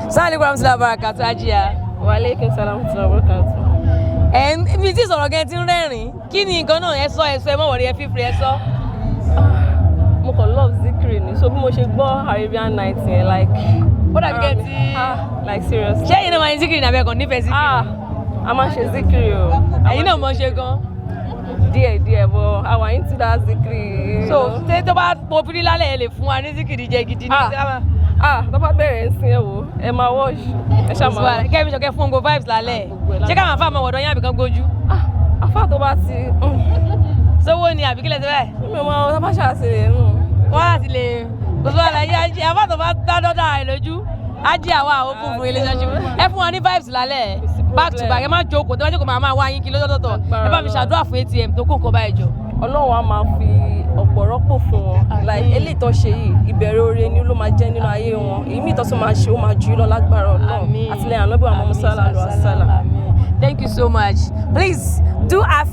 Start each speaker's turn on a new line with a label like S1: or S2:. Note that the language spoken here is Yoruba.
S1: Assalamu alaikum warahmatullahi wabarakatuh Hajiya.
S2: Wa alaikum salam warahmatullahi wabarakatuh.
S1: Ibi tí sọ̀rọ̀ gan ti ń rẹ́rìn. Kí ni nǹkan náà ẹ sọ ẹ mọ̀ wọ̀rí ẹ fífi ẹ sọ.
S2: Mo kàn love zikri ni. So bí mo ṣe gbọ́ Arabian night yẹn like.
S1: Ó dàbí kẹ́ ti.
S2: Like seriously.
S1: Ṣé ẹ̀yin náà máa ń zikiri nàbẹ́ kan nífẹ̀ẹ́ zikiri?
S2: A máa ń ṣe zikri o.
S1: Ẹ̀yin náà mọ̀ ṣe gan.
S2: Díẹ̀ but I went into that zikri.
S1: So ṣé tó bá popiri lálẹ́ ẹ lè fún wa ní zikiri jẹ gidi ní
S2: tó bá bẹ̀rẹ̀ ń sin ẹ wò ẹ máa wash ẹ ṣáà máa wash.
S1: Kẹ́mi ṣọ̀kẹ́ fún gbogbo vibes lálẹ́ ṣé káwọn afá máa wọ̀dọ̀ yín àbíkan gbójú.
S2: Afá tó bá ti.
S1: Sówó ni àbíkílẹ̀ tó bẹ́ẹ̀.
S2: Mi ò mọ ọ̀tá bá ṣàṣeyẹ nù.
S1: Wọ́n láti lè kò sọ àlàyé ajé afá tó bá dá dọ́dọ̀ àì lójú ajé àwa àwọn fún relationship. Ẹ fún wa ní vibes lálẹ́ back to back ẹ má jókòó tó bá jókòó máa wá yín kí lọ́dọ̀tọ̀ ẹ bá mi ṣàdúrà fún ATM tó kó nǹkan báyìí jọ.
S2: Ọlọ́run á máa fi ọ̀pọ̀ rọ́pò fún wọn like eléyìí tó ṣe yìí ìbẹ̀rẹ̀ oore ni ló máa jẹ́ nínú ayé wọn èyí mi ìtọ́sọ́ máa ṣe ó máa ju lọ lágbára Ọlọ́run àtìlẹ́yìn ànábì wa Muhammad sallallahu alaihi wasallam.
S1: Thank you so much. Please do have